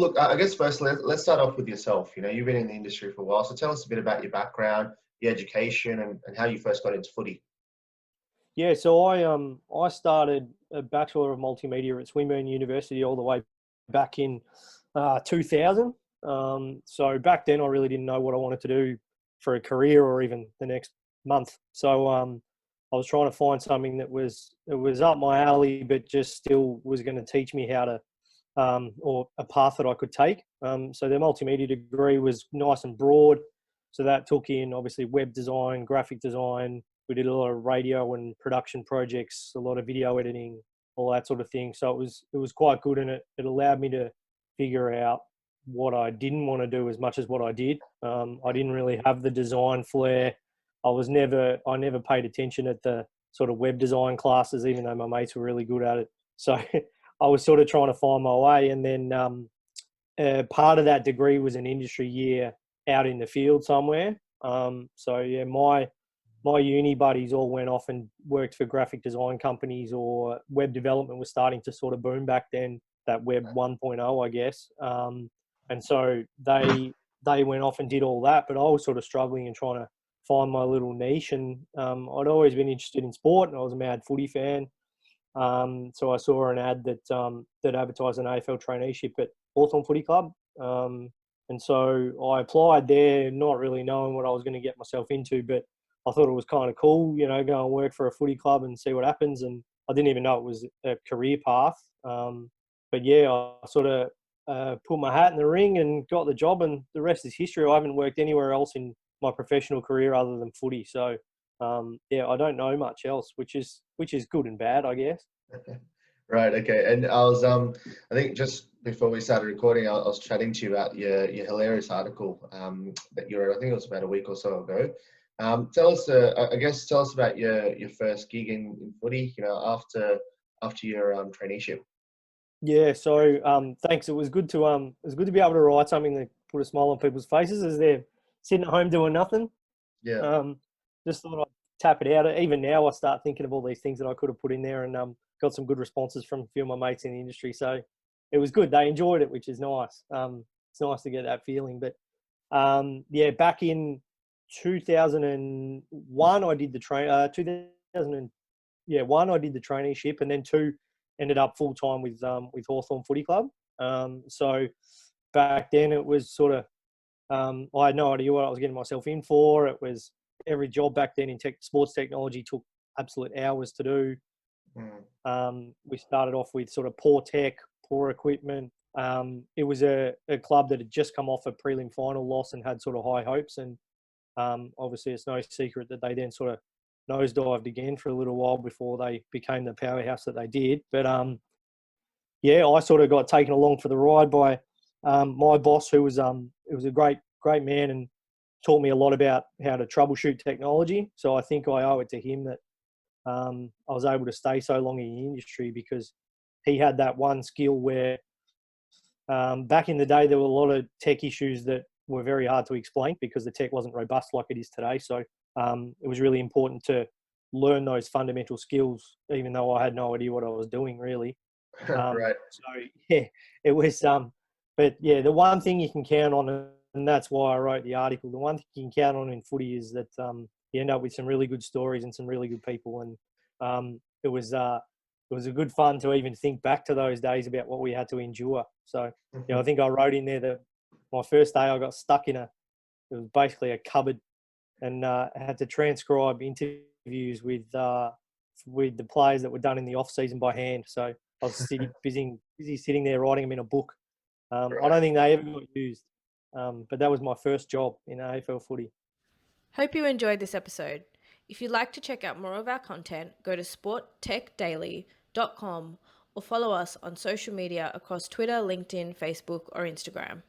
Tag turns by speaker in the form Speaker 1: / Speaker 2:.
Speaker 1: look, I guess first let's start off with yourself. You've been in the industry for a while, so tell us a bit about your background, your education, and how you first got into footy.
Speaker 2: Yeah, so I started a Bachelor of Multimedia at Swinburne University all the way back in 2000. So back then I really didn't know what I wanted to do for a career or even the next month. So I was trying to find something that was up my alley, but just still was going to teach me how to or a path that I could take. So the multimedia degree was nice and broad. So that took in obviously web design, graphic design. We did a lot of radio and production projects, a lot of video editing, all that sort of thing. So it was quite good, and it allowed me to figure out what I didn't want to do as much as what I did. I didn't really have the design flair. I never paid attention at the sort of web design classes, even though my mates were really good at it. So I was sort of trying to find my way, and then part of that degree was an industry year out in the field somewhere. So yeah, my uni buddies all went off and worked for graphic design companies, or web development was starting to sort of boom back then, that web 1.0, I guess. And so they went off and did all that, but I was sort of struggling and trying to find my little niche. And I'd always been interested in sport, and I was a mad footy fan. So I saw an ad that advertised an AFL traineeship at Hawthorn Footy Club. And so I applied there, not really knowing what I was going to get myself into, but I thought it was kind of cool, go and work for a footy club and see what happens. And I didn't even know it was a career path. But yeah, I sort of put my hat in the ring and got the job, and the rest is history. I haven't worked anywhere else in my professional career other than footy. So yeah, I don't know much else, which is good and bad, I guess.
Speaker 1: Right. Okay. And I think just before we started recording, I was chatting to you about your hilarious article that you wrote. I think it was about a week or so ago. Tell us about your first gig in footy. After your traineeship.
Speaker 2: Yeah. So thanks. It was good to be able to write something that put a smile on people's faces as they're sitting at home doing nothing.
Speaker 1: Yeah.
Speaker 2: Just thought I'd tap it out. Even now, I start thinking of all these things that I could have put in there, and got some good responses from a few of my mates in the industry. So it was good. They enjoyed it, which is nice. It's nice to get that feeling. But yeah, back in 2001, I did the 2001, I did the traineeship, and then 2 ended up full time with Hawthorn Footy Club. So back then, it was sort of I had no idea what I was getting myself in for. It was every job back then in sports technology took absolute hours to do. We started off with sort of poor tech, poor equipment. It was a club that had just come off a prelim final loss and had sort of high hopes. And obviously it's no secret that they then sort of nosedived again for a little while before they became the powerhouse that they did. But yeah, I sort of got taken along for the ride by my boss, who was it was a great man and taught me a lot about how to troubleshoot technology. So I think I owe it to him that I was able to stay so long in the industry, because he had that one skill where back in the day there were a lot of tech issues that were very hard to explain because the tech wasn't robust like it is today. So it was really important to learn those fundamental skills, even though I had no idea what I was doing really.
Speaker 1: Right.
Speaker 2: So yeah, it was. But yeah, the one thing you can count on, and that's why I wrote the article, the one thing you can count on in footy is that you end up with some really good stories and some really good people. And it was a good fun to even think back to those days about what we had to endure. So, I think I wrote in there that my first day I got stuck it was basically a cupboard, and I had to transcribe interviews with the players that were done in the off season by hand. So I was busy sitting there writing them in a book.
Speaker 1: Right.
Speaker 2: I don't think they ever got used, but that was my first job in AFL footy.
Speaker 3: Hope you enjoyed this episode. If you'd like to check out more of our content, go to sporttechdaily.com or follow us on social media across Twitter, LinkedIn, Facebook, or Instagram.